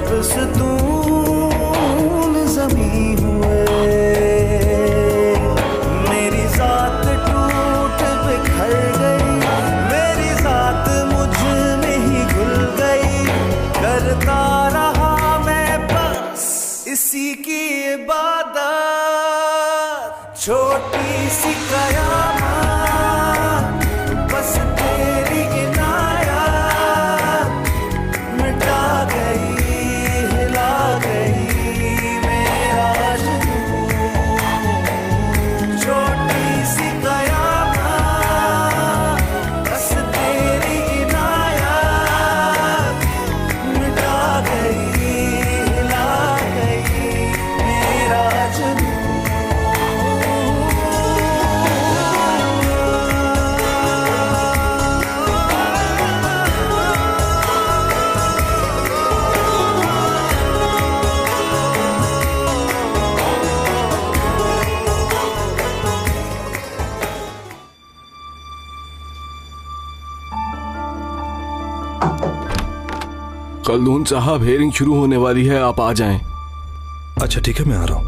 फिसलून ज़मीं हुए, मेरी ज़ात टूट बिखर गई, मेरी ज़ात मुझ में ही घुल गई, करता रहा मैं बस इसी की इबादत, छोटी सी कयामत बस तेरी इनायत मिटा गई, हिला गई मेरा जुनून, छोटी सी कयामत बस तेरी इनायत मिटा गई, हिला गई मेरा जुनून। खल्दून साहब, हेयरिंग शुरू होने वाली है, आप आ जाएं। अच्छा ठीक है, मैं आ रहा हूं।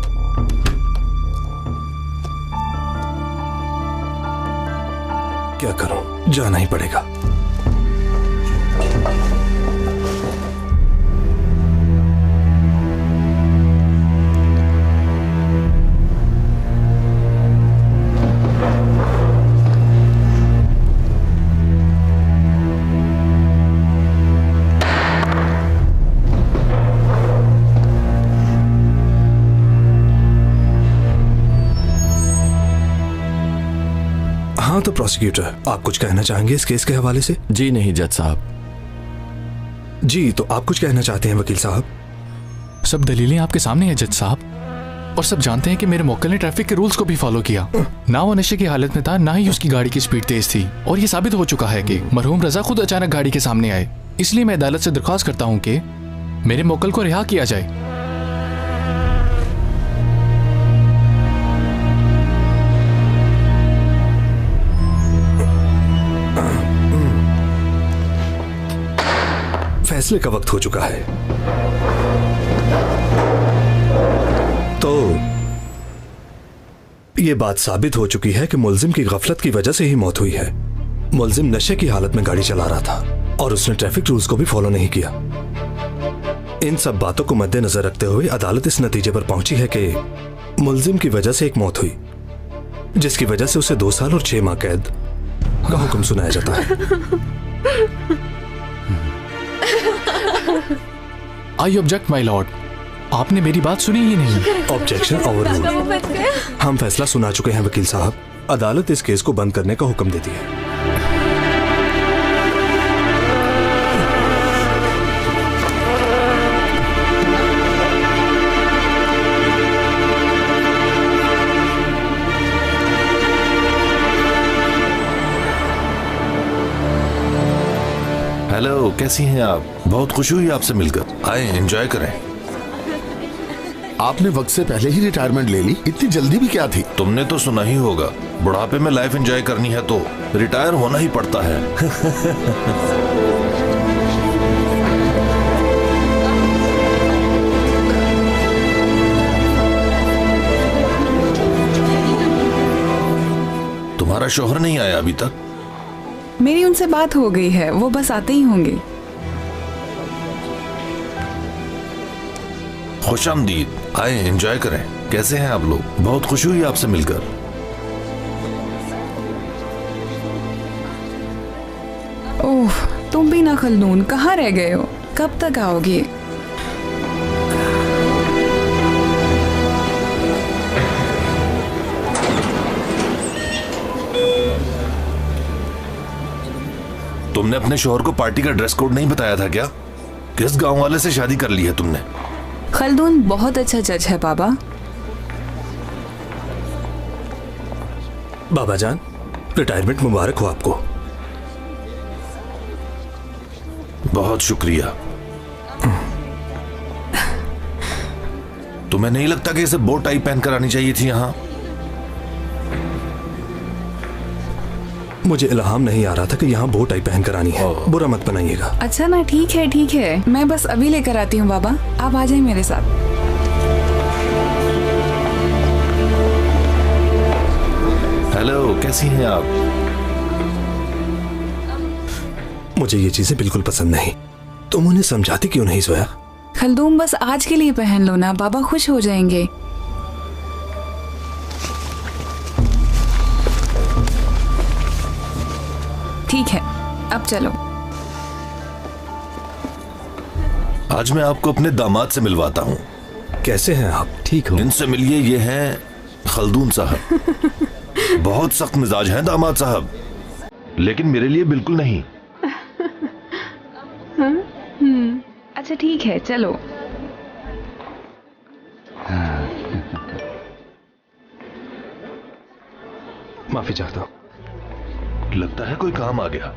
क्या करूं, जाना ही पड़ेगा। हाँ तो प्रोसिक्यूटर, आप कुछ कहना चाहेंगे इस केस के हवाले से? जी नहीं जज साहब। जी, तो आप कुछ कहना चाहते हैं वकील साहब? सब दलीलें आपके सामने हैं जज साहब, और सब जानते हैं कि मेरे मौक्किल ने ट्रैफिक के रूल्स को भी फॉलो किया। ना वो नशे की हालत में था, ना ही उसकी गाड़ी की स्पीड तेज थी, और ये साबित हो चुका है कि मरहूम रजा खुद अचानक गाड़ी के सामने आए। इसलिए मैं अदालत से दरख्वास्त करता हूँ कि मेरे मौक्किल को रिहा किया जाए। फैसले का वक्त हो चुका है। तो ये बात साबित हो चुकी है कि मुलजिम की गफलत की वजह से ही मौत हुई है। मुलजिम नशे की हालत में गाड़ी चला रहा था और उसने ट्रैफिक रूल्स को भी फॉलो नहीं किया। इन सब बातों को मद्देनजर रखते हुए अदालत इस नतीजे पर पहुंची है कि मुलजिम की वजह से एक मौत हुई, जिसकी वजह से उसे 2 साल और 6 माह कैद का हुक्म सुनाया जाता है। आई ऑब्जेक्ट माय लॉर्ड, आपने मेरी बात सुनी ही नहीं। Objection overruled. हम फैसला सुना चुके हैं वकील साहब। अदालत इस केस को बंद करने का हुक्म देती है। हेलो, कैसी हैं आप? बहुत खुशी हुई आपसे मिलकर। आए, एंजॉय करें। आपने वक्त से पहले ही रिटायरमेंट ले ली, इतनी जल्दी भी क्या थी? तुमने तो सुना ही होगा, बुढ़ापे में लाइफ एंजॉय करनी है तो रिटायर होना ही पड़ता है। तुम्हारा शौहर नहीं आया अभी तक? मेरी उनसे बात हो गई है, वो बस आते ही होंगे। खुशामदीद, आए एंजॉय करें। कैसे हैं आप लोग? बहुत खुशी हुई आपसे मिलकर। ओह, तुम भी ना खल्दून, कहाँ रह गए हो? कब तक आओगे? तुमने अपने शौहर को पार्टी का ड्रेस कोड नहीं बताया था क्या? किस गांव वाले से शादी कर ली है तुमने? खल्दून बहुत अच्छा जज है बाबा। बाबा जान, रिटायरमेंट मुबारक हो आपको। बहुत शुक्रिया। तुम्हें नहीं लगता कि इसे बो टाई पहन कर आनी चाहिए थी यहाँ? मुझे इल्हाम नहीं आ रहा था कि यहाँ बो टाई पहन कर आनी है। बुरा मत बनाइएगा। अच्छा ना, ठीक है, मैं बस अभी लेकर आती हूँ बाबा, आप आ जाइए मेरे साथ। हेलो, कैसी हैं आप? मुझे ये चीजें बिल्कुल पसंद नहीं। तुम उन्हें समझाती क्यों नहीं जोया? खलदूम, बस आज के लिए पहन लो ना, बाबा खुश हो जाएंगे। ठीक है, अब चलो। आज मैं आपको अपने दामाद से मिलवाता हूँ। कैसे हैं आप? ठीक हो? इनसे मिलिए, ये हैं खलदून साहब। बहुत सख्त मिजाज हैं दामाद साहब, लेकिन मेरे लिए बिल्कुल नहीं। अच्छा ठीक है, चलो। माफी चाहता हूँ। लगता है कोई काम आ गया।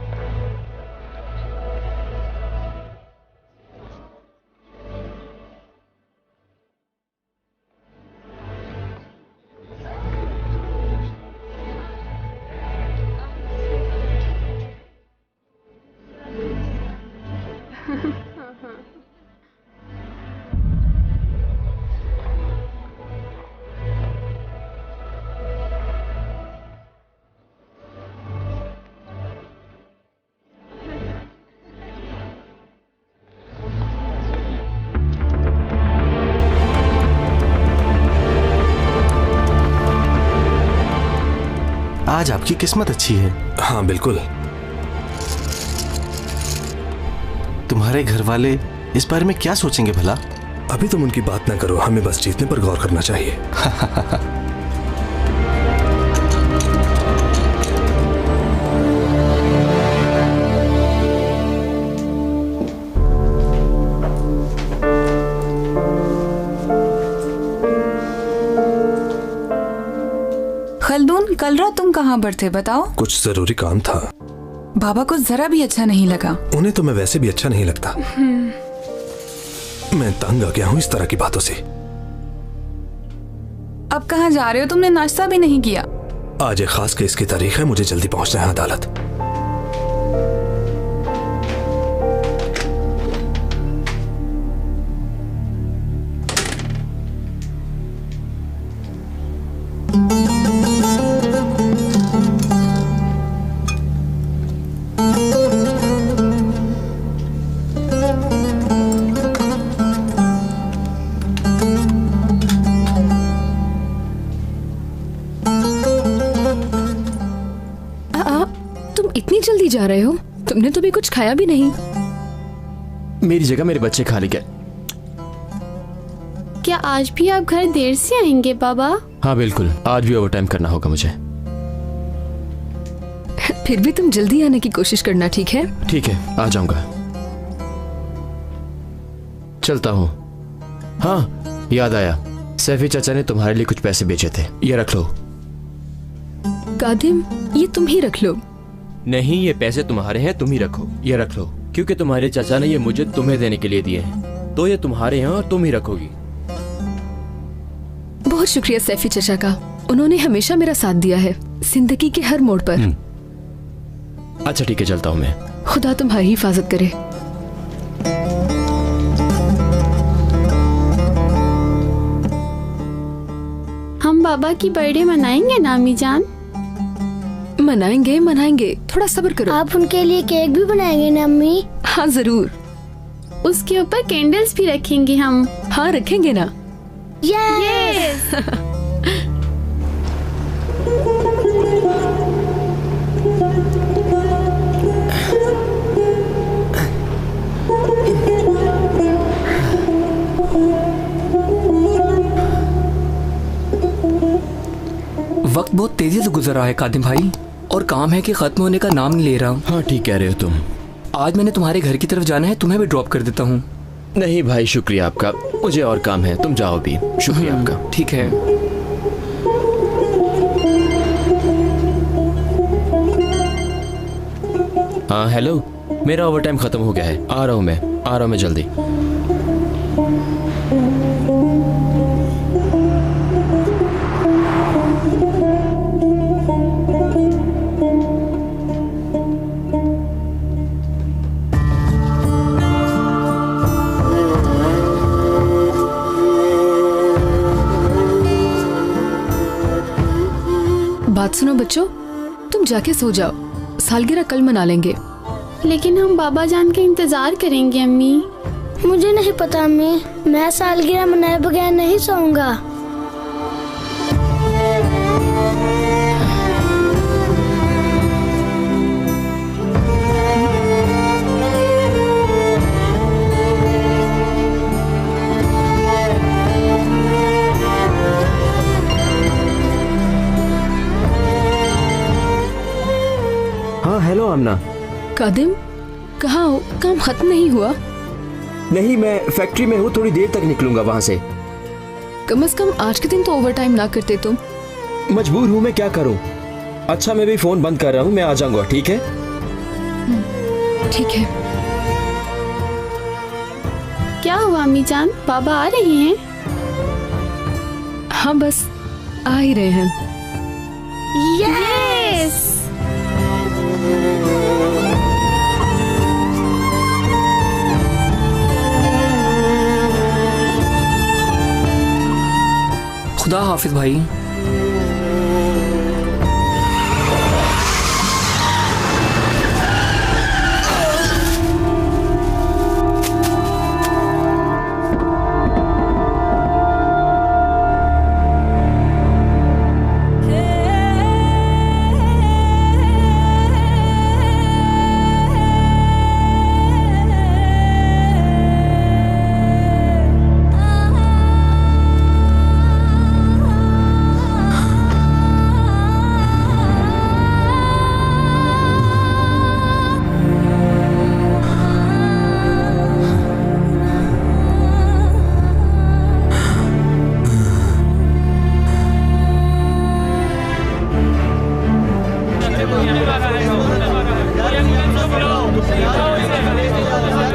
आज आपकी किस्मत अच्छी है। हाँ बिल्कुल। तुम्हारे घर वाले इस बारे में क्या सोचेंगे भला? अभी तुम उनकी बात ना करो, हमें बस जीतने पर गौर करना चाहिए। खलदून, कल रात तुम कहाँ पर थे बताओ? कुछ जरूरी काम था। बाबा को जरा भी अच्छा नहीं लगा। उन्हें तो मैं वैसे भी अच्छा नहीं लगता। मैं तंग आ गया हूँ इस तरह की बातों से। अब कहाँ जा रहे हो? तुमने नाश्ता भी नहीं किया। आज एक खास केस की तारीख है, मुझे जल्दी पहुंचना है अदालत। जल्दी जा रहे हो? तुमने तो भी कुछ खाया भी नहीं। मेरी जगह मेरे बच्चे खा लेंगे। क्या आज भी आप घर देर से आएंगे बाबा? हाँ बिल्कुल, आज भी ओवरटाइम करना होगा मुझे। फिर भी तुम जल्दी आने की कोशिश करना, ठीक है? ठीक है, आ जाऊंगा। चलता हूँ। हाँ याद आया, सैफी चाचा ने तुम्हारे लिए कुछ पैसे बेचे थे, ये रख लो। कादिम, ये तुम ही रख लो। नहीं, ये पैसे तुम्हारे हैं, तुम ही रखो। ये रख लो, क्योंकि तुम्हारे चाचा ने ये मुझे तुम्हें देने के लिए दिए हैं, तो ये तुम्हारे हैं और तुम ही रखोगी। बहुत शुक्रिया सैफी चाचा का, उन्होंने हमेशा मेरा साथ दिया है, जिंदगी के हर मोड़ पर। अच्छा ठीक है, चलता हूँ मैं। खुदा तुम्हारी हिफाजत करे। हम बाबा की बर्थडे मनाएंगे ना अम्मी जान? मनाएंगे मनाएंगे, थोड़ा सब्र करो। आप उनके लिए केक भी बनाएंगे ना अम्मी? हाँ जरूर। उसके ऊपर कैंडल्स भी रखेंगे हम। हाँ रखेंगे ना। यस। वक्त बहुत तेजी से गुजर रहा है कादिम भाई, और काम है कि खत्म होने का नाम नहीं ले रहा हूँ। हाँ ठीक कह रहे हो तुम। आज मैंने तुम्हारे घर की तरफ जाना है, तुम्हें भी ड्रॉप कर देता हूँ। नहीं भाई, शुक्रिया आपका, मुझे और काम है, तुम जाओ भी। शुक्रिया आपका। ठीक है। हाँ हेलो, मेरा ओवरटाइम खत्म हो गया है, आ रहा हूँ मैं जल्दी। तुम जाके सो जाओ, सालगिरह कल मना लेंगे। लेकिन हम बाबा जान का इंतजार करेंगे अम्मी। मुझे नहीं पता अम्मी, मैं सालगिरह मनाए बगैर नहीं सोऊंगा। हाँ हेलो आमना। कादिम, कहाँ हो? काम खत्म नहीं हुआ? नहीं, मैं फैक्ट्री में हूँ, थोड़ी देर तक निकलूंगा वहाँ से। कम से कम आज के दिन तो ओवर टाइम ना करते तुम। मजबूर हूँ, मैं क्या करूँ। अच्छा मैं भी फोन बंद कर रहा हूँ, मैं आ जाऊंगा, ठीक है? ठीक है। क्या हुआ अम्मी जान, बाबा आ रहे हैं? हाँ बस आ ही रहे हैं। यस! खुदा हाफिज भाई।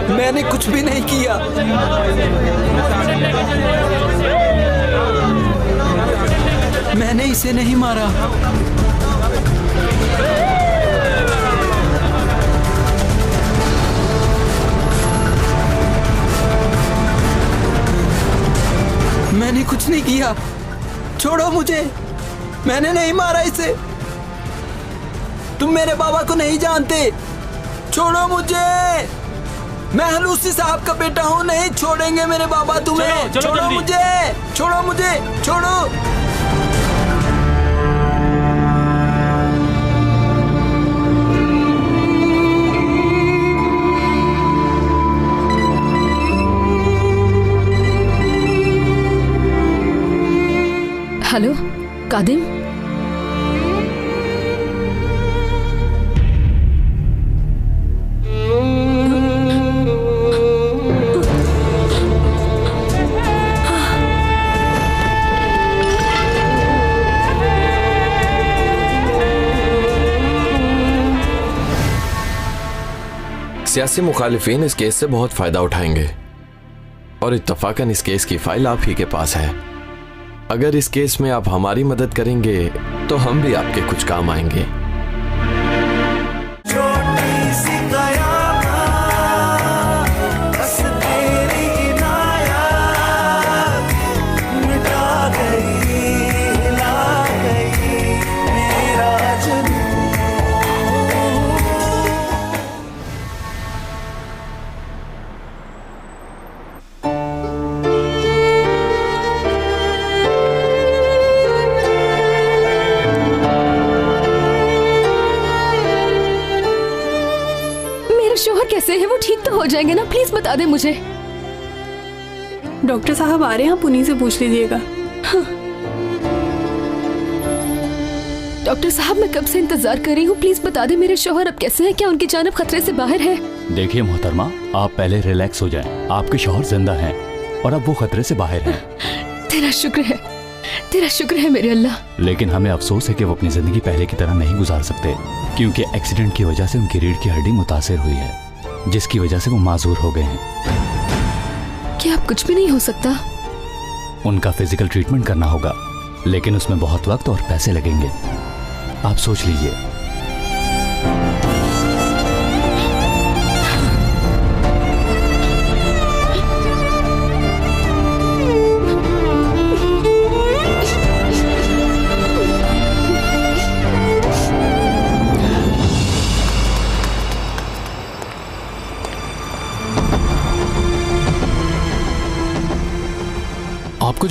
मैंने कुछ भी नहीं किया। मैंने इसे नहीं मारा। मैंने कुछ नहीं किया, छोड़ो मुझे। मैंने नहीं मारा इसे। तुम मेरे बाबा को नहीं जानते, छोड़ो मुझे। मैं हलूसी साहब का बेटा हूँ, नहीं छोड़ेंगे मेरे बाबा तुम्हें। छोड़ो मुझे, छोड़ो मुझे, छोड़ो। हेलो कादिम, सियासी मुखालिफिन इस केस से बहुत फायदा उठाएंगे और इत्तफाकन इस केस की फाइल आप ही के पास है। अगर इस केस में आप हमारी मदद करेंगे तो हम भी आपके कुछ काम आएंगे। छोटी सी कयामत, बस तेरी इनायत मिटा गई, हिला गई मेरा जुनून। शोहर कैसे है? वो ठीक तो हो जाएंगे ना? प्लीज बता दे मुझे। डॉक्टर साहब आ रहे हैं, आप उन्हीं से पूछ लीजिएगा। हाँ। डॉक्टर साहब मैं कब से इंतजार कर रही हूँ, प्लीज बता दे मेरे शोहर अब कैसे हैं? क्या उनकी जान अब खतरे से बाहर है? देखिए मोहतरमा, आप पहले रिलैक्स हो जाएं। आपके शोहर जिंदा हैं और अब वो खतरे से बाहर हैं। तेरा शुक्र है, तेरा शुक्र है मेरे अल्लाह। लेकिन हमें अफसोस है कि वो अपनी जिंदगी पहले की तरह नहीं गुजार सकते, क्योंकि एक्सीडेंट की वजह से उनकी रीढ़ की हड्डी मुतासिर हुई है, जिसकी वजह से वो माजूर हो गए हैं। क्या अब कुछ भी नहीं हो सकता? उनका फिजिकल ट्रीटमेंट करना होगा, लेकिन उसमें बहुत वक्त और पैसे लगेंगे। आप सोच लीजिए।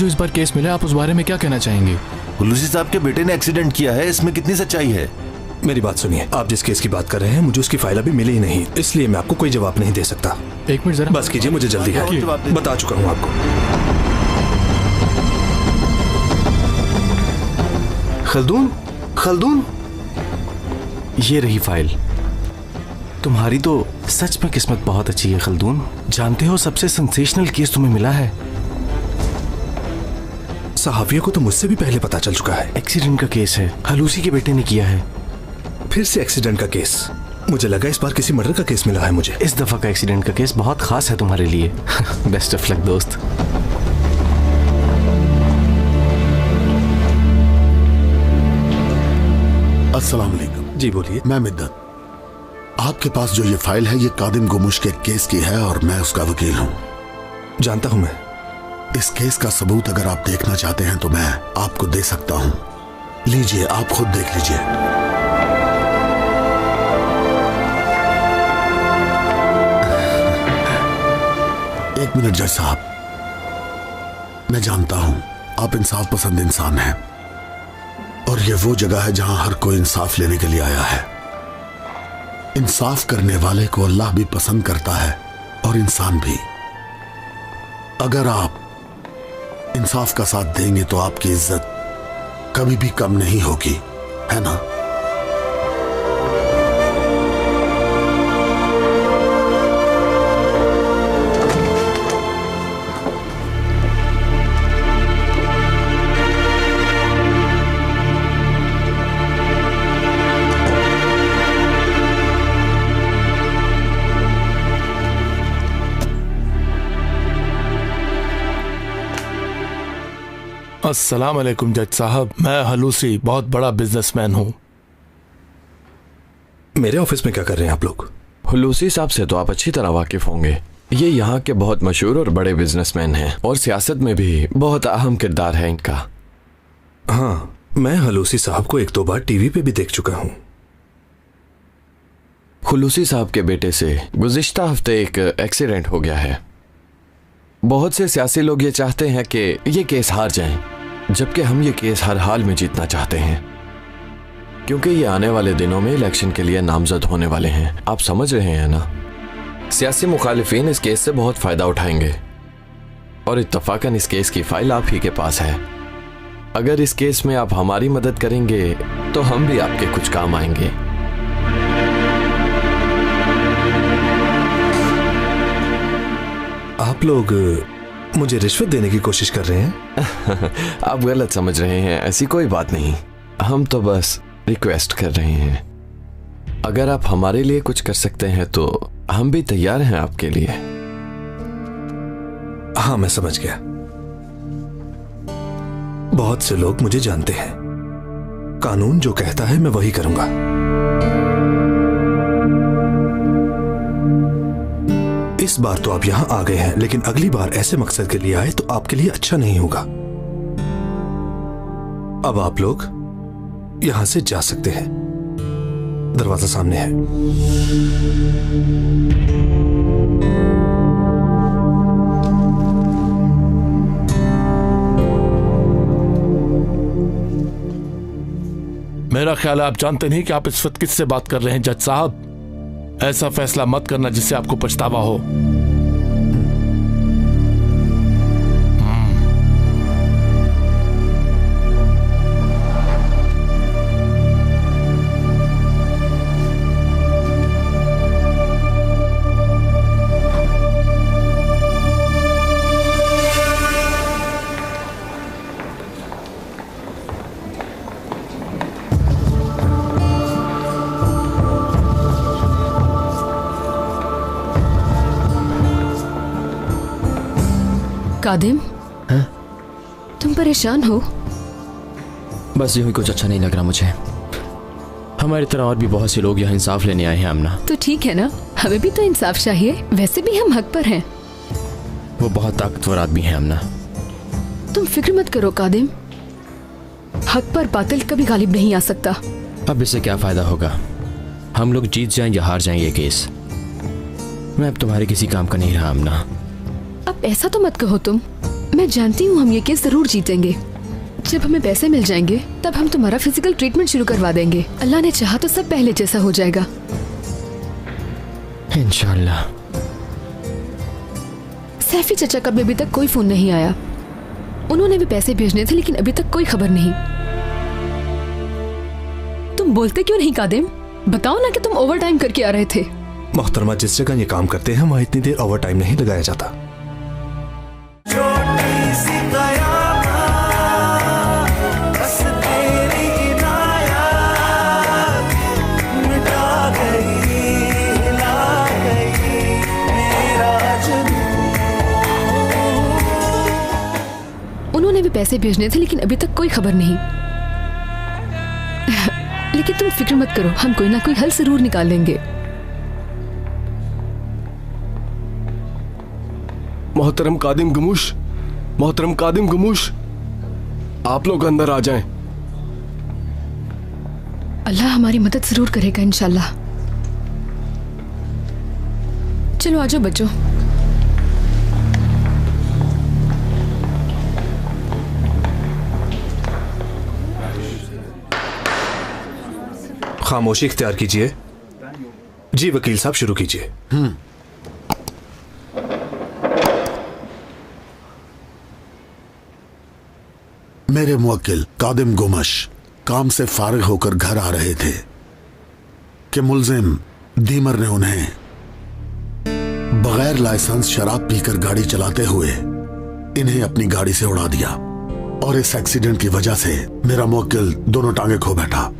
जो इस बार केस मिला, आप उस बारे में क्या कहना चाहेंगे? हुलूसी साहब के बेटे ने एक्सीडेंट किया है, इसमें कितनी सच्चाई है? मेरी बात सुनिए, आप जिस केस की बात कर रहे हैं मुझे उसकी फाइल अभी मिली ही नहीं, इसलिए मैं आपको कोई जवाब नहीं दे सकता। एक मिनट जरा बस कीजिए, मुझे जल्दी है, बता चुका हूँ आपको। खल्दून, खल्दून, ये रही फाइल। तुम्हारी तो सच में किस्मत बहुत अच्छी है खल्दून। जानते हो सबसे सेंसेशनल केस तुम्हें मिला है। सहाफिया को तो मुझसे भी पहले पता चल चुका है। एक्सीडेंट का केस है, हलूसी के बेटे ने किया है। फिर से एक्सीडेंट का केस? मुझे लगा इस बार किसी मर्डर का केस मिला है मुझे। इस दफा का एक्सीडेंट का केस बहुत खास है तुम्हारे लिए। बेस्ट ऑफ लक दोस्त। अस्सलाम वालेकुम। जी बोलिए। मैं मिद्दत, आपके पास जो ये फाइल है ये कादिम गुमुश के केस की है और मैं उसका वकील हूँ। जानता हूँ मैं। इस केस का सबूत अगर आप देखना चाहते हैं तो मैं आपको दे सकता हूँ। लीजिए, आप खुद देख लीजिए। एक मिनट जज साहब, मैं जानता हूं आप इंसाफ पसंद इंसान हैं और ये वो जगह है जहां हर कोई इंसाफ लेने के लिए आया है। इंसाफ करने वाले को अल्लाह भी पसंद करता है और इंसान भी। अगर आप इंसाफ का साथ देंगे तो आपकी इज्जत कभी भी कम नहीं होगी, है ना? अस्सलाम वालेकुम जज साहब, मैं हलूसी बहुत बड़ा बिजनेसमैन हूँ। मेरे ऑफिस में क्या कर रहे हैं आप लोग? हुलूसी साहब से तो आप अच्छी तरह वाकिफ होंगे। ये यहाँ के बहुत मशहूर और बड़े बिजनेसमैन हैं और सियासत में भी बहुत अहम किरदार है इनका। हाँ, मैं हलूसी साहब को एक दो बार टीवी पे भी देख चुका हूँ। हुलूसी साहब के बेटे से गुज़िश्ता हफ्ते एक एक्सीडेंट हो गया है। बहुत से सियासी लोग ये चाहते हैं कि ये केस हार जाएं, जबकि हम ये केस हर हाल में जीतना चाहते हैं, क्योंकि ये आने वाले दिनों में इलेक्शन के लिए नामजद होने वाले हैं। आप समझ रहे हैं ना? सियासी मुखालिफिन इस केस से बहुत फायदा उठाएंगे और इत्तफाकन इस केस की फाइल आप ही के पास है। अगर इस केस में आप हमारी मदद करेंगे तो हम भी आपके कुछ काम आएंगे। आप लोग मुझे रिश्वत देने की कोशिश कर रहे हैं? आप गलत समझ रहे हैं, ऐसी कोई बात नहीं। हम तो बस रिक्वेस्ट कर रहे हैं। अगर आप हमारे लिए कुछ कर सकते हैं तो हम भी तैयार हैं आपके लिए। हाँ, मैं समझ गया। बहुत से लोग मुझे जानते हैं। कानून जो कहता है मैं वही करूंगा। इस बार तो आप यहां आ गए हैं, लेकिन अगली बार ऐसे मकसद के लिए आए तो आपके लिए अच्छा नहीं होगा। अब आप लोग यहां से जा सकते हैं। दरवाजा सामने है। मेरा ख्याल है आप जानते नहीं कि आप इस वक्त किससे बात कर रहे हैं जज साहब। ऐसा फैसला मत करना जिससे आपको पछतावा हो। कादिम, हाँ? तुम परेशान हो? बस यूं ही कुछ अच्छा नहीं लग रहा मुझे। हमारी तरह और भी बहुत से लोग यहाँ इंसाफ लेने आए हैं आमना। तो ठीक है ना, हमें भी तो इंसाफ चाहिए। वैसे भी हम हक पर हैं। वो बहुत ताकतवर आदमी है आमना। तुम फिक्र मत करो कादिम, हक पर बातिल कभी गालिब नहीं आ सकता। अब इससे क्या फायदा होगा? हम लोग जीत जाएं या हार जाएं ये केस, मैं अब तुम्हारे किसी काम का नहीं रहा आमना। अब ऐसा तो मत कहो तुम। मैं जानती हूँ हम ये केस जरूर जीतेंगे। जब हमें पैसे मिल जाएंगे तब हम तुम्हारा फिजिकल ट्रीटमेंट शुरू करवा देंगे। अल्लाह ने चाहा तो सब पहले जैसा हो जाएगा इंशाल्लाह। सैफी चचा का भी अभी तक कोई फोन नहीं आया। उन्होंने भी पैसे भेजने थे लेकिन अभी तक कोई खबर नहीं। तुम बोलते क्यों नहीं कादिम? बताओ ना कि तुम ओवर टाइम करके आ रहे थे। मोहतरमा, जिस जगह ये काम करते हैं वहाँ इतनी देर ओवर टाइम नहीं लगाया जाता। उन्होंने भी पैसे भेजने थे लेकिन अभी तक कोई खबर नहीं। लेकिन तुम फिक्र मत करो, हम कोई ना कोई हल जरूर निकाल लेंगे। मोहतरम कादिम गमूश, मोहतरम कादिम गमूश, आप लोग अंदर आ जाएं। अल्लाह हमारी मदद जरूर करेगा इंशाल्लाह। चलो आ जाओ बच्चों। खामोशी इख्तियार कीजिए। जी वकील साहब, शुरू कीजिए। मेरे मुवक्किल कादिम गुमश काम से फारिग होकर घर आ रहे थे कि मुल्जिम दीमर ने उन्हें बगैर लाइसेंस शराब पीकर गाड़ी चलाते हुए इन्हें अपनी गाड़ी से उड़ा दिया और इस एक्सीडेंट की वजह से मेरा मुवक्किल दोनों टांगे खो बैठा।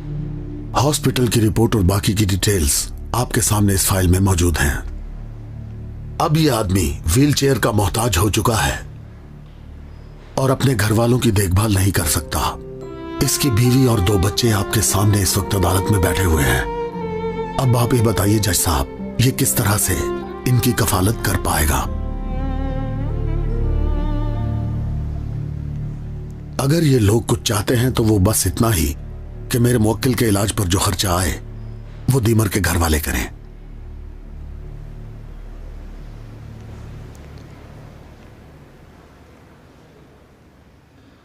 हॉस्पिटल की रिपोर्ट और बाकी की डिटेल्स आपके सामने इस फाइल में मौजूद हैं। अब ये आदमी व्हीलचेयर का मोहताज हो चुका है और अपने घर वालों की देखभाल नहीं कर सकता। इसकी बीवी और 2 बच्चे आपके सामने इस वक्त अदालत में बैठे हुए हैं। अब आप ही बताइए जज साहब, ये किस तरह से इनकी कफालत कर पाएगा? अगर ये लोग कुछ चाहते हैं तो वो बस इतना ही कि मेरे मुवक्किल के इलाज पर जो खर्चा आए वो दीमर के घर वाले करें।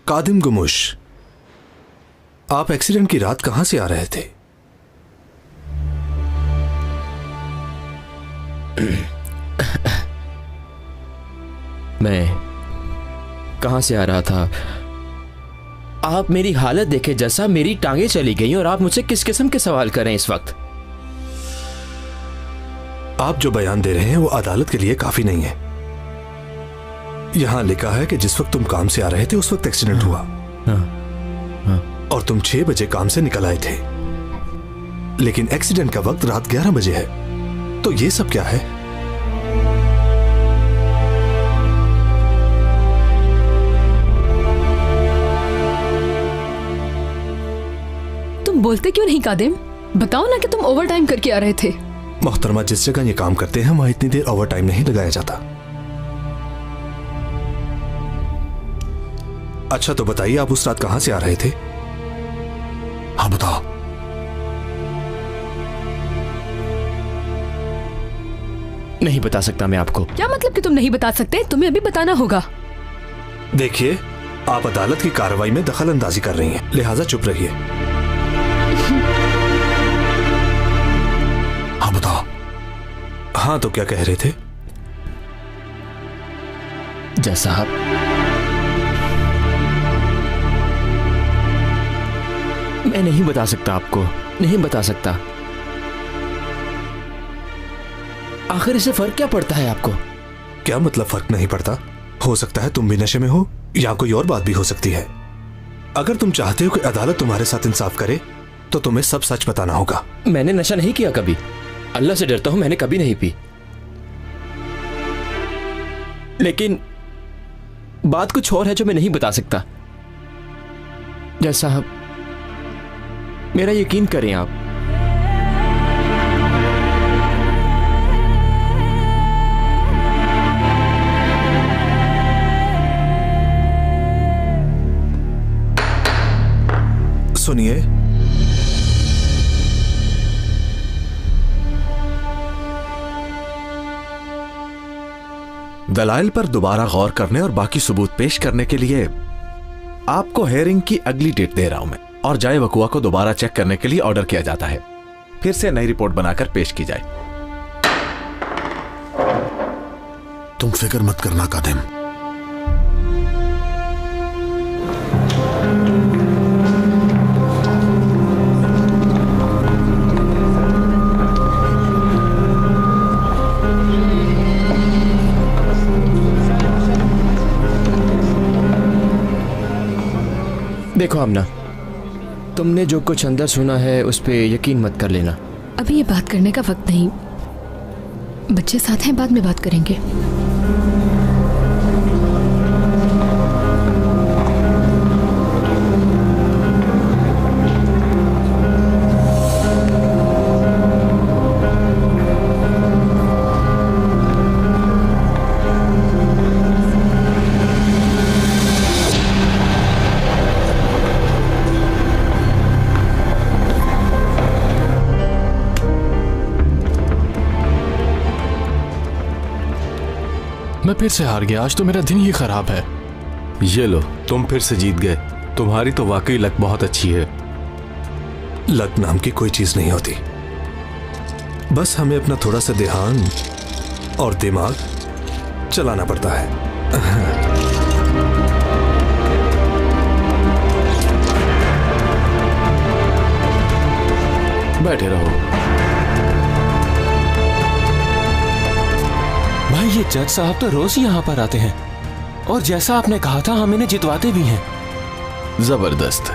कादिम गुमुश, आप एक्सीडेंट की रात कहां से आ रहे थे? मैं कहां से आ रहा था? आप मेरी हालत देखे जैसा, मेरी टांगे चली गई और आप मुझसे किस किस्म के सवाल कर रहे हैं इस वक्त? आप जो बयान दे रहे हैं वो अदालत के लिए काफी नहीं है। यहां लिखा है कि जिस वक्त तुम काम से आ रहे थे उस वक्त एक्सीडेंट हुआ और तुम 6 बजे काम से निकल आए थे, लेकिन एक्सीडेंट का वक्त रात 11 बजे है। तो ये सब क्या है? तुम बोलते क्यों नहीं कादिम? बताओ ना कि तुम ओवर टाइम करके आ रहे थे। मोहतरमा, जिस जगह ये काम करते हैं वहां इतनी देर ओवर टाइम नहीं लगाया जाता। अच्छा तो बताइए, आप उस रात कहां से आ रहे थे? हाँ बताओ। नहीं बता सकता मैं आपको। क्या मतलब कि तुम नहीं बता सकते? तुम्हें अभी बताना होगा। देखिए, आप अदालत की कार्रवाई में दखल अंदाजी कर रही हैं, लिहाजा चुप रहिए। हाँ बताओ। हाँ तो क्या कह रहे थे? जज साहब, मैं नहीं बता सकता आपको, नहीं बता सकता। आखिर इससे फर्क क्या पड़ता है आपको? क्या मतलब फर्क नहीं पड़ता? हो सकता है तुम भी नशे में हो या कोई और बात भी हो सकती है। अगर तुम चाहते हो कि अदालत तुम्हारे साथ इंसाफ करे तो तुम्हें सब सच बताना होगा। मैंने नशा नहीं किया कभी, अल्लाह से डरता हूं, मैंने कभी नहीं पी। लेकिन बात कुछ और है जो मैं नहीं बता सकता। जज साहब, मेरा यकीन करें आप। सुनिए, दलाइल पर दोबारा गौर करने और बाकी सबूत पेश करने के लिए आपको हेयरिंग की अगली डेट दे रहा हूं मैं, और जाए वकुआ को दोबारा चेक करने के लिए ऑर्डर किया जाता है। फिर से नई रिपोर्ट बनाकर पेश की जाए। तुम फिक्र मत करना कादिम। देखो आमना, तुमने जो कुछ अंदर सुना है उस पे यकीन मत कर लेना। अभी ये बात करने का वक्त नहीं, बच्चे साथ हैं, बाद में बात करेंगे। मैं फिर से हार गया। आज तो मेरा दिन ही खराब है। ये लो, तुम फिर से जीत गए। तुम्हारी तो वाकई लक बहुत अच्छी है। लक नाम की कोई चीज नहीं होती, बस हमें अपना थोड़ा सा ध्यान और दिमाग चलाना पड़ता है। बैठे रहो। भाई ये जज साहब तो रोज ही यहाँ पर आते हैं और जैसा आपने कहा था हम इन्हें जितवाते भी हैं। जबरदस्त।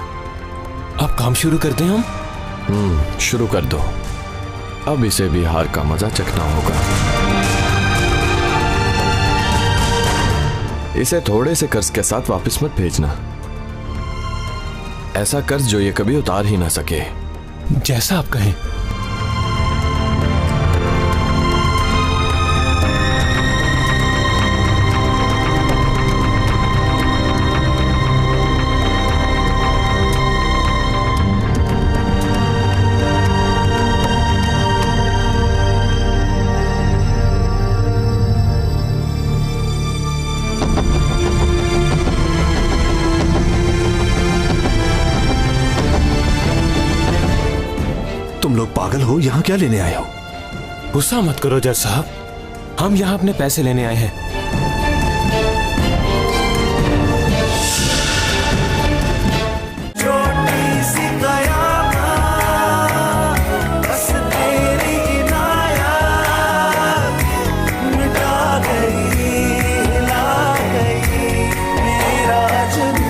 अब काम शुरू कर दें हम? शुरू कर दो। अब इसे भी हार का मजा चखना होगा। इसे थोड़े से कर्ज के साथ वापस मत भेजना। ऐसा कर्ज जो ये कभी उतार ही ना सके। जैसा आप कहें। तुम लोग पागल हो? यहां क्या लेने आए हो? गुस्सा मत करो जज साहब, हम यहाँ अपने पैसे लेने आए हैं। छोटी सी कयामत, बस तेरी इनायत मिटा गई, हिला गई मेरा जुनून।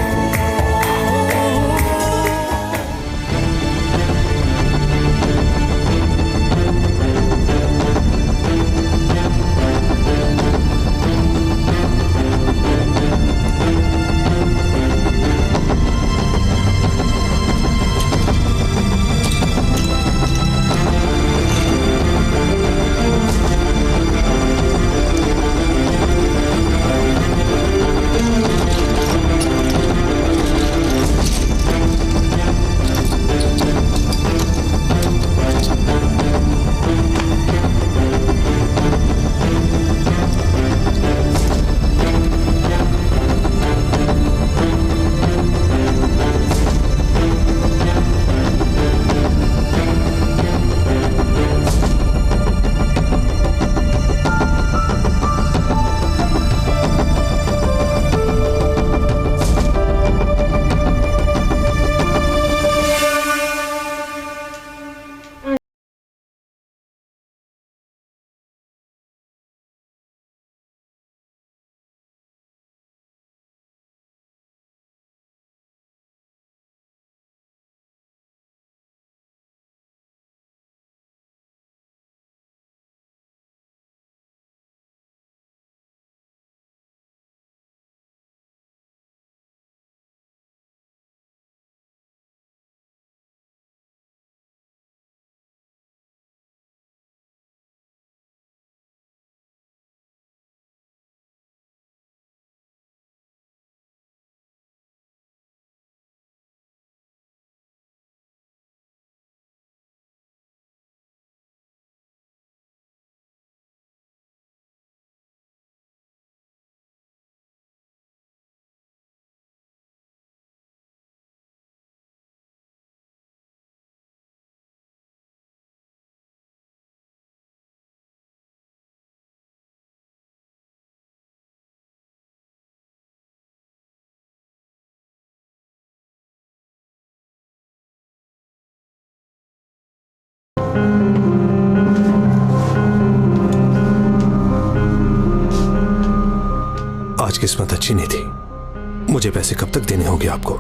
आज किस्मत अच्छी नहीं थी। मुझे पैसे कब तक देने होंगे आपको?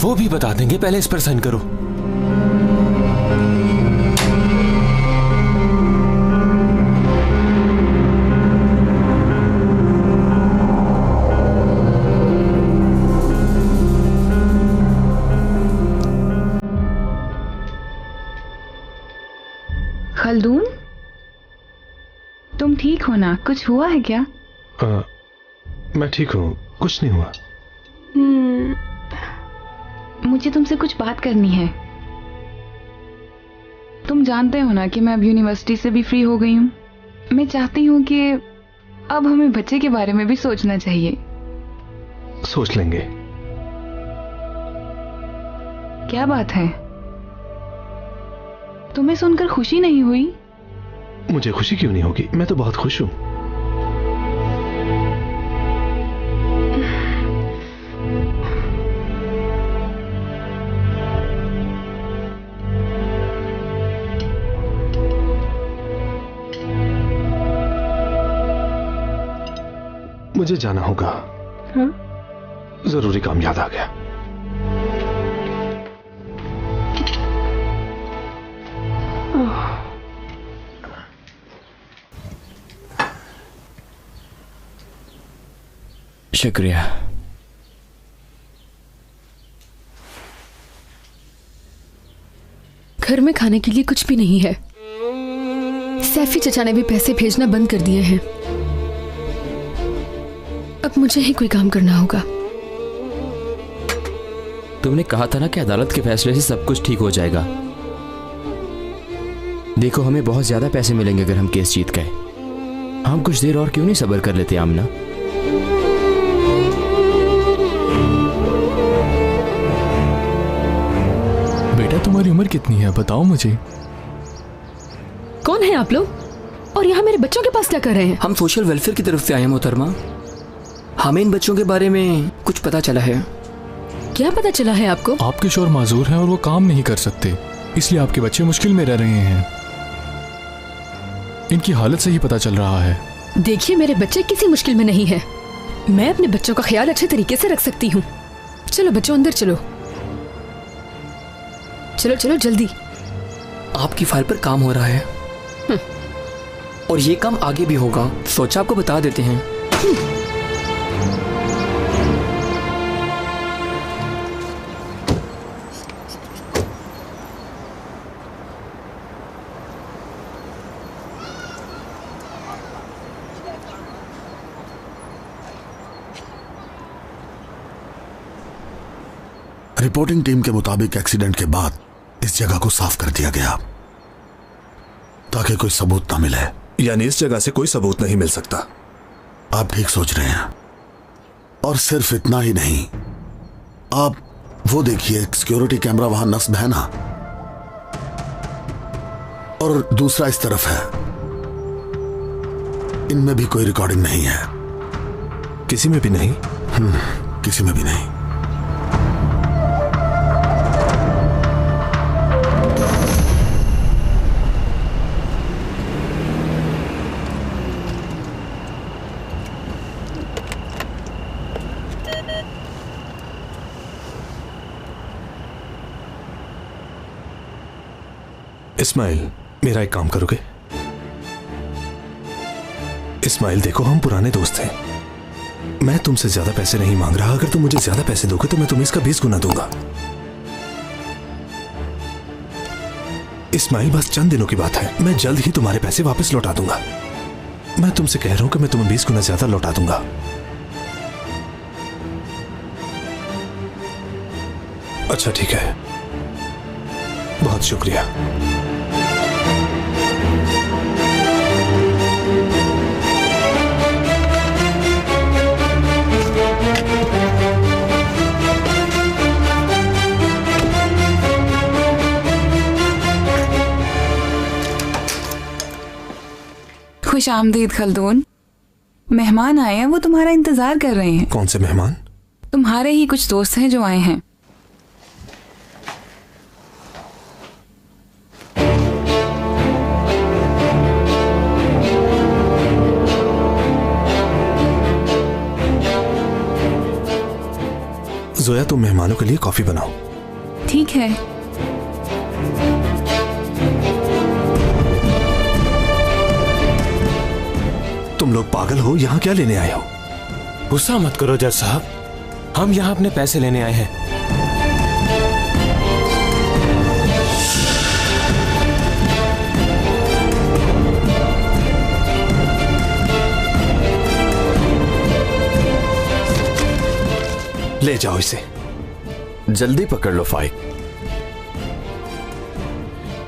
वो भी बता देंगे, पहले इस पर साइन करो। खल्दून, तुम ठीक हो ना? कुछ हुआ है क्या? मैं ठीक हूँ, कुछ नहीं हुआ। मुझे तुमसे कुछ बात करनी है। तुम जानते हो ना कि मैं अब यूनिवर्सिटी से भी फ्री हो गई हूँ। मैं चाहती हूँ कि अब हमें बच्चे के बारे में भी सोचना चाहिए। सोच लेंगे। क्या बात है? तुम्हें सुनकर खुशी नहीं हुई? मुझे खुशी क्यों नहीं होगी, मैं तो बहुत खुश हूँ। मुझे जाना होगा। हाँ? जरूरी काम याद आ गया। शुक्रिया। घर में खाने के लिए कुछ भी नहीं है। सैफी चचा ने भी पैसे भेजना बंद कर दिए हैं। अब मुझे ही कोई काम करना होगा। तुमने कहा था ना कि अदालत के फैसले से सब कुछ ठीक हो जाएगा। देखो, हमें बहुत ज्यादा पैसे मिलेंगे अगर हम केस जीत गए। हम कुछ देर और क्यों नहीं सब्र कर लेते आमना? बेटा, तुम्हारी उम्र कितनी है, बताओ मुझे। कौन है आप लोग और यहाँ मेरे बच्चों के पास क्या कर रहे हैं? हम सोशल वेलफेयर की तरफ से आए हैं मोहतरमा। हमें इन बच्चों के बारे में कुछ पता चला है। क्या पता चला है आपको? आपके शोहर माजूर हैं और वो काम नहीं कर सकते, इसलिए आपके बच्चे मुश्किल में रह रहे हैं। इनकी हालत से ही पता चल रहा है। देखिए, मेरे बच्चे किसी मुश्किल में नहीं है। मैं अपने बच्चों का ख्याल अच्छे तरीके से रख सकती हूँ। चलो बच्चों, अंदर चलो। चलो चलो जल्दी। आपकी फाइल पर काम हो रहा है और ये काम आगे भी होगा। सोचा आपको बता देते हैं। रिपोर्टिंग टीम के मुताबिक एक्सीडेंट के बाद इस जगह को साफ कर दिया गया ताकि कोई सबूत ना मिले। यानी इस जगह से कोई सबूत नहीं मिल सकता? आप ठीक सोच रहे हैं। और सिर्फ इतना ही नहीं, आप वो देखिए, सिक्योरिटी कैमरा वहां नस्ब है ना, और दूसरा इस तरफ है। इनमें भी कोई रिकॉर्डिंग नहीं है। किसी में भी नहीं? किसी में भी नहीं। इस्माइल, मेरा एक काम करोगे? इस्माइल देखो, हम पुराने दोस्त हैं। मैं तुमसे ज्यादा पैसे नहीं मांग रहा। अगर तुम मुझे ज्यादा पैसे दोगे तो मैं तुम्हें इसका 20 गुना दूंगा। इस्माइल, बस चंद दिनों की बात है, मैं जल्द ही तुम्हारे पैसे वापस लौटा दूंगा। मैं तुमसे कह रहा हूं कि मैं तुम्हें 20 गुना ज्यादा लौटा दूंगा। अच्छा ठीक है, बहुत शुक्रिया। खुश आमदीद खल्दून। मेहमान आए हैं, वो तुम्हारा इंतजार कर रहे हैं। कौन से मेहमान? तुम्हारे ही कुछ दोस्त हैं जो आए हैं। जोया तुम मेहमानों के लिए कॉफी बनाओ। ठीक है। तुम लोग पागल हो, यहाँ क्या लेने आए हो? गुस्सा मत करो जज साहब, हम यहाँ अपने पैसे लेने आए हैं। ले जाओ इसे। जल्दी पकड़ लो फाइक,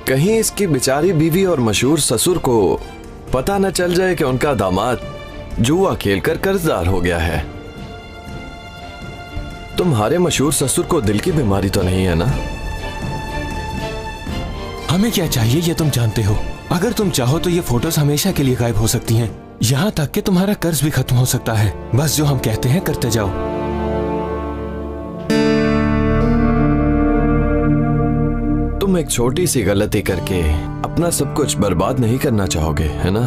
कहीं इसकी बेचारी बीवी और मशहूर ससुर को पता न चल जाए कि उनका दामाद जुआ खेलकर कर्जदार हो गया है। तुम्हारे मशहूर ससुर को दिल की बीमारी तो नहीं है ना? हमें क्या चाहिए ये तुम जानते हो। अगर तुम चाहो तो ये फोटोज हमेशा के लिए गायब हो सकती हैं, यहाँ तक कि तुम्हारा कर्ज भी खत्म हो सकता है। बस जो हम कहते हैं करते जाओ। तुम एक छोटी सी गलती करके अपना सब कुछ बर्बाद नहीं करना चाहोगे, है ना?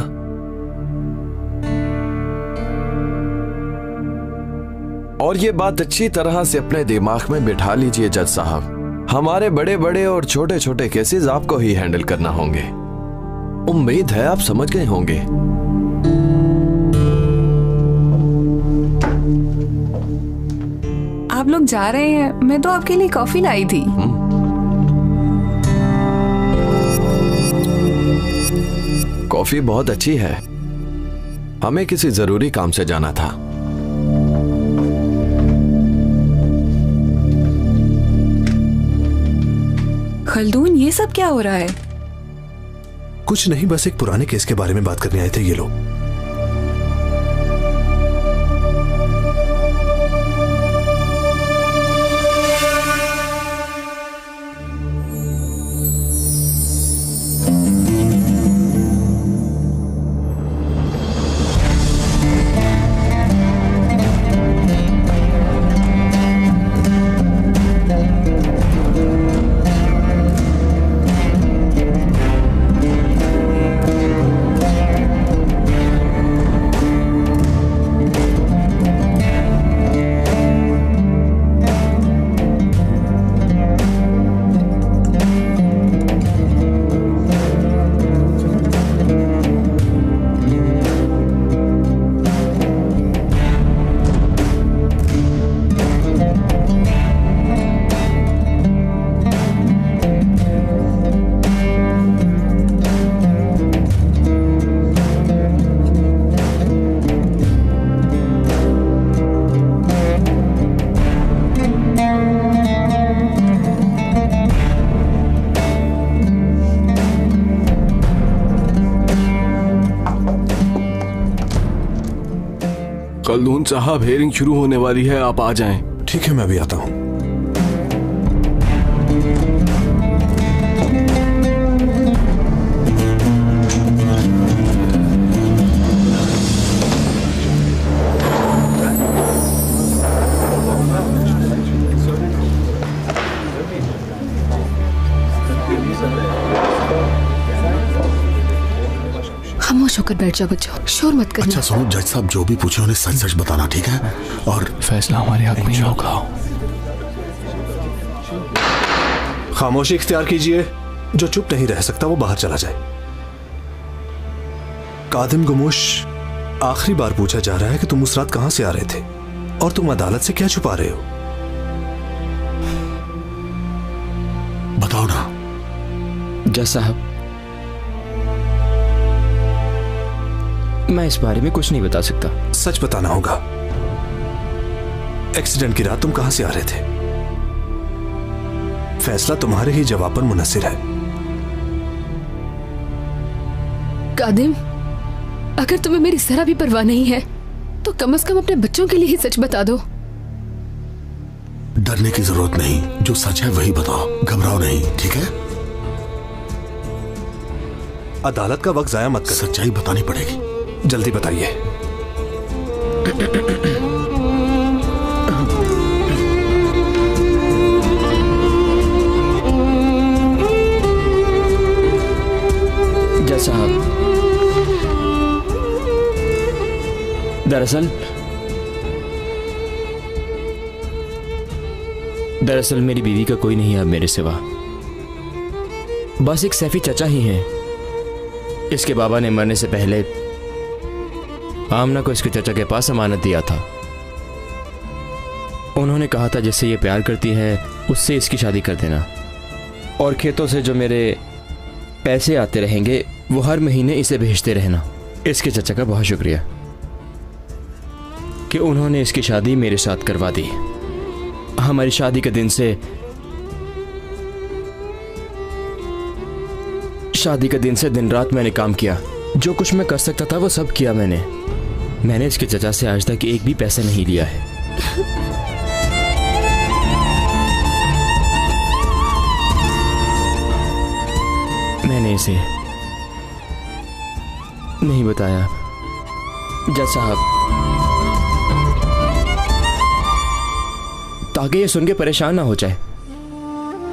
और ये बात अच्छी तरह से अपने दिमाग में बिठा लीजिए जज साहब, हमारे बड़े बड़े और छोटे छोटे केसेस आपको ही हैंडल करना होंगे। उम्मीद है आप समझ गए होंगे। आप लोग जा रहे हैं, मैं तो आपके लिए कॉफी लाई थी। कॉफी बहुत अच्छी है, हमें किसी जरूरी काम से जाना था। खल्दून, ये सब क्या हो रहा है? कुछ नहीं, बस एक पुराने केस के बारे में बात करने आए थे ये लोग। खल्दून साहब, हेयरिंग शुरू होने वाली है, आप आ जाएं। ठीक है, मैं भी आता हूं। खामोश होकर बैठ जाओ बच्चों, शोर मत करना। अच्छा सुनो जज साहब, जो भी पूछे उन्हें सच सच बताना, ठीक है? और फैसला हमारे हक में ही होगा। खामोशी इख्तियार कीजिए। जो चुप नहीं रह सकता वो बाहर चला जाए। कादिम गुमूश, आखिरी बार पूछा जा रहा है कि तुम उस रात कहां से आ रहे थे और तुम अदालत से क्या छुपा रहे हो? बताओ ना। जज साहब, मैं इस बारे में कुछ नहीं बता सकता। सच बताना होगा। एक्सीडेंट की रात तुम कहां से आ रहे थे? फैसला तुम्हारे ही जवाब पर मुनहसिर है। कादिम, अगर तुम्हें मेरी जरा भी परवाह नहीं है तो कम से कम अपने बच्चों के लिए ही सच बता दो। डरने की जरूरत नहीं, जो सच है वही बताओ, घबराओ नहीं, ठीक है? अदालत का वक्त जाया मत कर। सच्चाई बतानी पड़ेगी। जल्दी बताइए। जज साहब, दरअसल दरअसल मेरी बीवी का कोई नहीं है अब मेरे सिवा, बस एक सैफी चचा ही हैं। इसके बाबा ने मरने से पहले आमना को इसके चचा के पास अमानत दिया था। उन्होंने कहा था जिससे ये प्यार करती है उससे इसकी शादी कर देना, और खेतों से जो मेरे पैसे आते रहेंगे वो हर महीने इसे भेजते रहना। इसके चचा का बहुत शुक्रिया कि उन्होंने इसकी शादी मेरे साथ करवा दी। हमारी शादी के दिन से दिन रात मैंने काम किया, जो कुछ मैं कर सकता था वो सब किया मैंने इसके चचा से आज तक एक भी पैसा नहीं लिया है। मैंने इसे नहीं बताया जज साहब, ताकि ये सुन के परेशान ना हो जाए।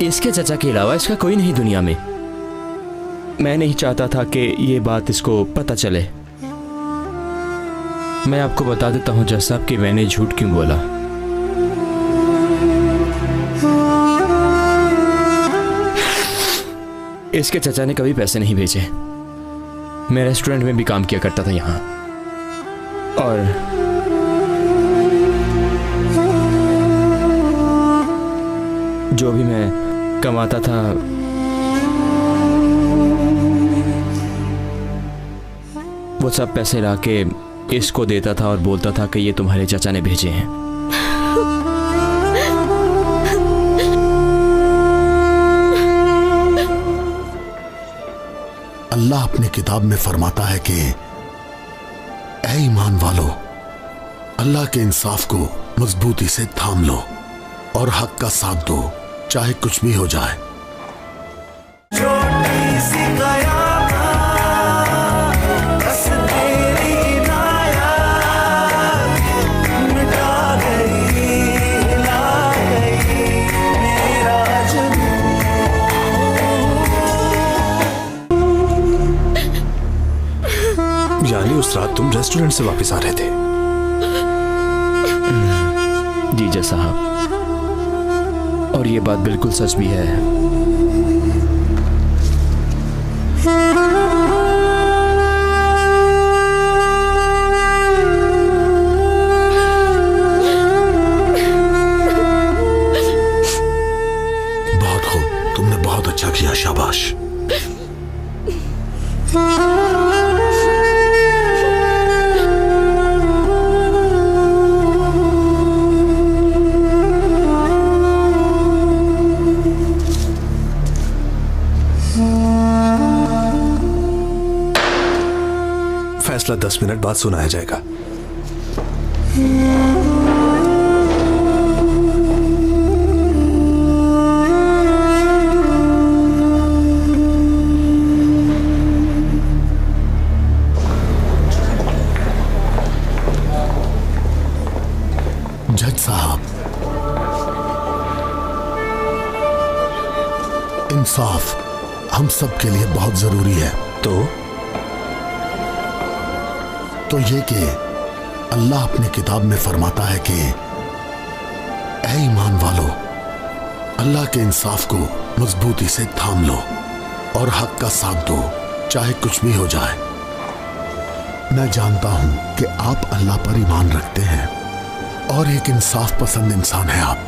इसके चचा के अलावा इसका कोई नहीं दुनिया में। मैं नहीं चाहता था कि ये बात इसको पता चले। मैं आपको बता देता हूं जज साहब कि मैंने झूठ क्यों बोला। इसके चचा ने कभी पैसे नहीं भेजे। मैं रेस्टोरेंट में भी काम किया करता था यहाँ, और जो भी मैं कमाता था वो सब पैसे लाके इसको देता था और बोलता था कि ये तुम्हारे चाचा ने भेजे हैं। अल्लाह अपनी किताब में फरमाता है कि ऐ ईमान वालो, अल्लाह के इंसाफ को मजबूती से थाम लो और हक का साथ दो, चाहे कुछ भी हो जाए। छोटी सी कयामत, बस तेरी इनायत मिटा गई, हिला गई मेरा जुनून। यानी उस रात तुम रेस्टोरेंट से वापस आ रहे थे? जी जज साहब, और ये बात बिल्कुल सच भी है। बहुत खूब, तुमने बहुत अच्छा किया, शाबाश। फैसला 10 मिनट बाद सुनाया जाएगा। जज साहब, इंसाफ हम सब के लिए बहुत जरूरी है। तो ये कि अल्लाह अपनी किताब में फरमाता है कि ऐ ईमान वालो, अल्लाह के इंसाफ को मजबूती से थाम लो और हक का साथ दो, चाहे कुछ भी हो जाए। मैं जानता हूं कि आप अल्लाह पर ईमान रखते हैं और एक इंसाफ पसंद इंसान है आप।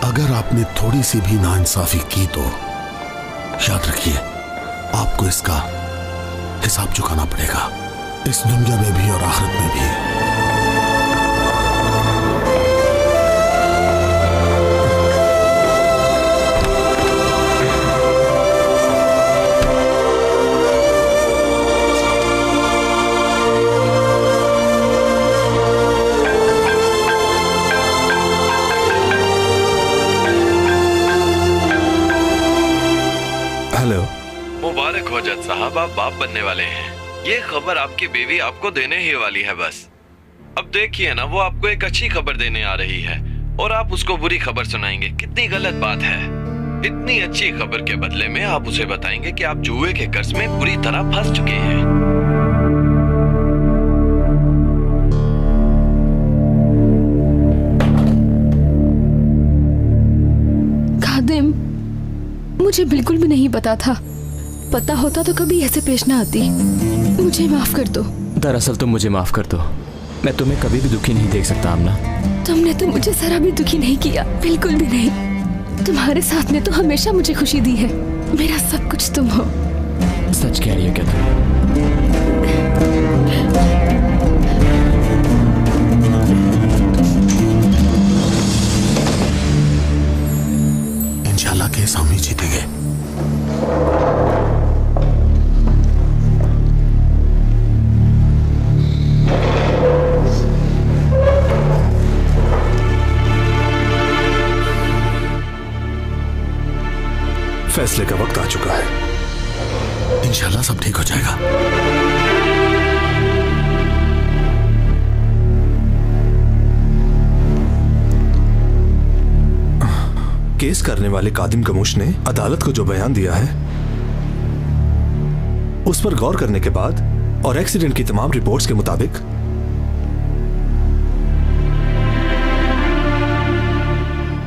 अगर आपने थोड़ी सी भी नाइंसाफी की तो याद रखिए आपको इसका हिसाब चुकाना पड़ेगा, इस दुनिया में भी और आखिरत में भी। हेलो। मुबारक हो जज साहब, आप बाप बनने वाले हैं। ये खबर आपकी बीवी आपको देने ही वाली है। बस अब देखिए ना, वो आपको एक अच्छी खबर देने आ रही है और आप उसको बुरी खबर सुनाएंगे। कितनी गलत बात है। इतनी अच्छी खबर के बदले में आप उसे बताएंगे कि आप जुए के कर्ज में बुरी तरह फंस चुके हैं। मुझे बिल्कुल भी नहीं पता था। पता होता तो कभी ऐसे पेश ना आती। मुझे माफ कर दो। दरअसल तुम मुझे माफ कर दो। मैं तुम्हें कभी भी दुखी नहीं देख सकता आमना। तुमने तो मुझे जरा भी दुखी नहीं किया, बिल्कुल भी नहीं। तुम्हारे साथ ने तो हमेशा मुझे खुशी दी है। मेरा सब कुछ तुम हो। सच कह रही हो क्या तुम? इंशाल्लाह केस हम ही जीतेंगे। फैसले का वक्त आ चुका है। इंशाल्लाह सब ठीक हो जाएगा। केस करने वाले कादिम गमूश ने अदालत को जो बयान दिया है उस पर गौर करने के बाद और एक्सीडेंट की तमाम रिपोर्ट्स के मुताबिक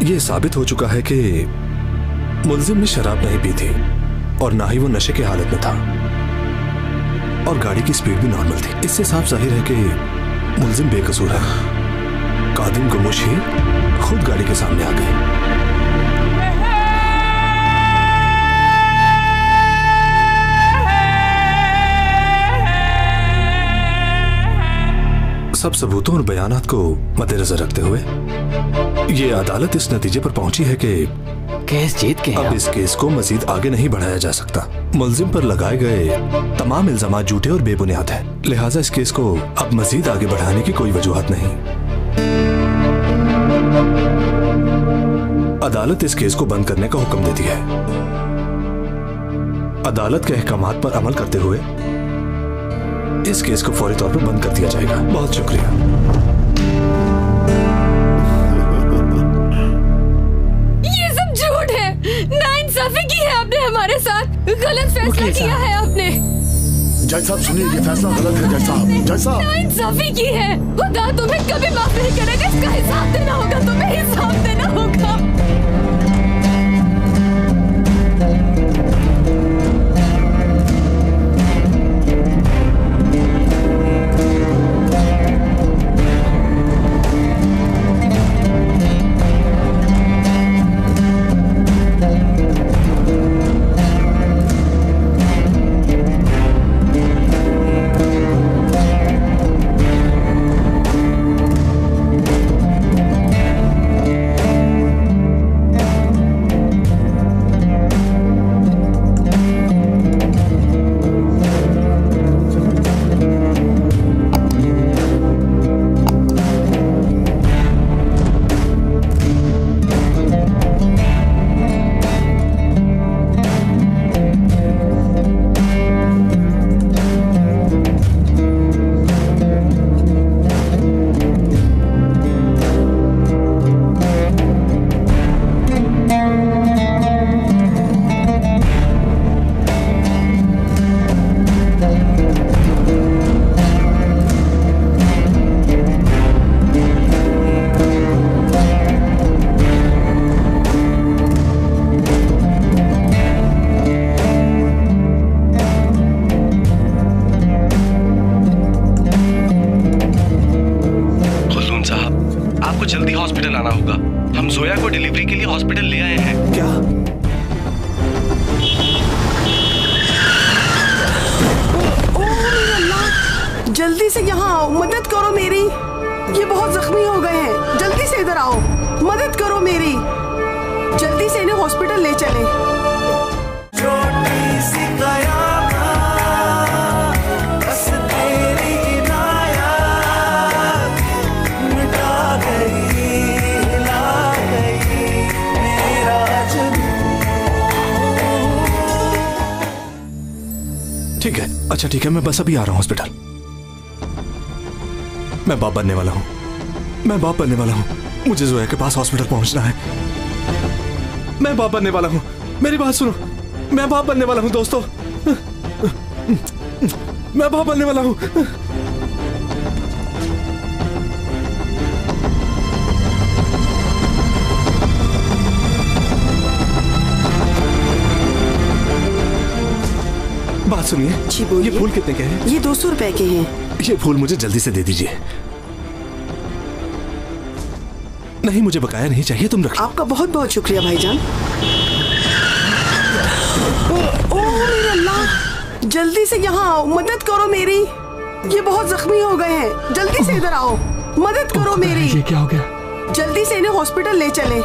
यह साबित हो चुका है कि मुलजिम ने शराब नहीं पी थी और ना ही वो नशे की हालत में था और गाड़ी की स्पीड भी नॉर्मल थी। इससे साफ जाहिर है कि मुलजिम बेकसूर है। कादिम गमूश ही खुद गाड़ी के सामने आ गए। सब सबूतों और बयानात को मद्देनजर रखते हुए ये अदालत इस नतीजे पर पहुंची है कि केस जीत के अब इस केस को मजीद आगे नहीं बढ़ाया जा सकता। मुलजिम पर लगाए गए तमाम इल्जाम झूठे और बेबुनियाद हैं। लिहाजा इस केस को अब मजीद आगे बढ़ाने की कोई वजूहत नहीं। अदालत इस केस को बंद करने का हुक्म देती है। अदालत के अहकामात पर अमल करते हुए इस केस को फौरी तौर पर बंद कर दिया जाएगा। बहुत शुक्रिया। ये सब झूठ है। नाइंसाफी की है आपने हमारे साथ। गलत फैसला किया है आपने। जज साहब सुनिए, ये फैसला गलत है। जज साहब, जज साहब नाइंसाफी की है। खुदा तुम्हें कभी माफ नहीं करेगा। इसका हिसाब देना होगा। तुम्हें हिसाब देना होगा। जल्दी हॉस्पिटल आना होगा। हम जोया को डिलीवरी के लिए हॉस्पिटल ले आए हैं। क्या? जल्दी से यहाँ आओ, मदद करो मेरी। ये बहुत जख्मी हो गए हैं। जल्दी से इधर आओ, मदद करो मेरी। जल्दी से इन्हें हॉस्पिटल ले चले। छोटी सी बस तेरी इनायत मिटा गई, हिला गई मेरा ठीक है, अच्छा ठीक है, मैं बस अभी आ रहा हूँ हॉस्पिटल। मैं बाप बनने वाला हूँ, मैं बाप बनने वाला हूँ। मुझे जोया के पास हॉस्पिटल पहुंचना है। मैं बाप बनने वाला हूँ, मेरी बात सुनो। मैं बाप बनने वाला हूँ दोस्तों, मैं बाप बनने वाला हूँ। बात सुनिए। जी बोलिए। ये फूल कितने के हैं? ये 200 रुपए के हैं। ये फूल मुझे जल्दी से दे दीजिए। नहीं, मुझे बकाया नहीं चाहिए, तुम रख लो। आपका बहुत बहुत शुक्रिया भाईजान। ओह मेरे अल्लाह, जल्दी से यहाँ आओ, मदद करो मेरी। ये बहुत जख्मी हो गए हैं, जल्दी से इधर आओ, मदद करो मेरी। ये क्या हो गया? जल्दी से इन्हें हॉस्पिटल ले चले।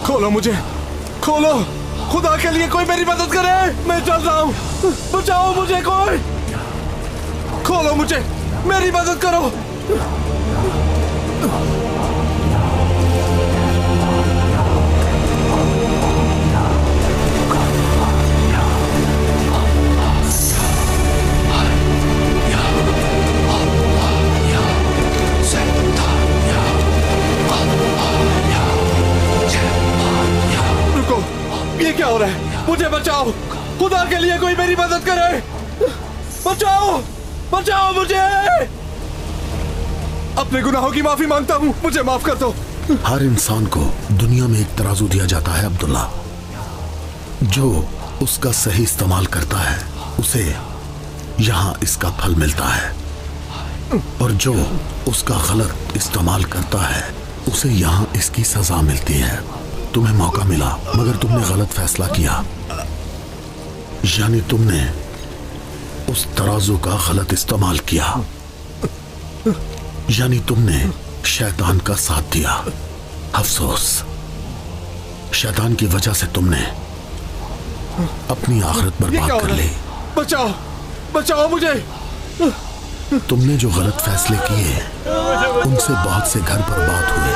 खोलो मुझे, खोलो, खुदा के लिए कोई मेरी मदद करे, मैं चल रहा हूँ, बचाओ मुझे कोई, खोलो मुझे, मेरी मदद करो। ये क्या हो रहा है? मुझे बचाओ, खुदा के लिए कोई मेरी मदद करे, बचाओ, बचाओ मुझे। अपने गुनाहों की माफी मांगता हूँ, मुझे माफ कर दो। हर इंसान को दुनिया में एक तराजू दिया जाता है अब्दुल्ला, जो उसका सही इस्तेमाल करता है उसे यहाँ इसका फल मिलता है, और जो उसका गलत इस्तेमाल करता है उसे यहाँ इसकी सजा मिलती है। तुम्हें मौका मिला मगर तुमने गलत फैसला किया, यानी तुमने उस तराजू का गलत इस्तेमाल किया, यानी तुमने शैतान का साथ दिया। अफसोस, शैतान की वजह से तुमने अपनी आखिरत बर्बाद कर ली। बचाओ, बचाओ मुझे। तुमने जो गलत फैसले किए उनसे बहुत से घर बर्बाद हुए,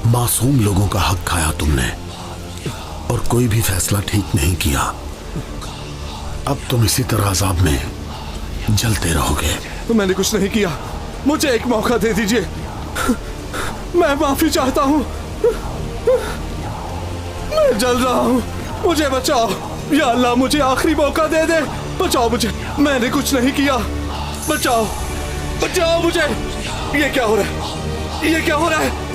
मासूम लोगों का हक खाया तुमने, और कोई भी फैसला ठीक नहीं किया। अब तुम इसी तरह अजाब में जलते रहोगे। मैंने कुछ नहीं किया, मुझे एक मौका दे दीजिए, मैं माफी चाहता हूँ, मैं जल रहा हूँ, मुझे बचाओ या अल्लाह, मुझे आखिरी मौका दे दे, बचाओ मुझे, मैंने कुछ नहीं किया, बचाओ, बचाओ मुझे। ये क्या हो रहा है? ये क्या हो रहा है?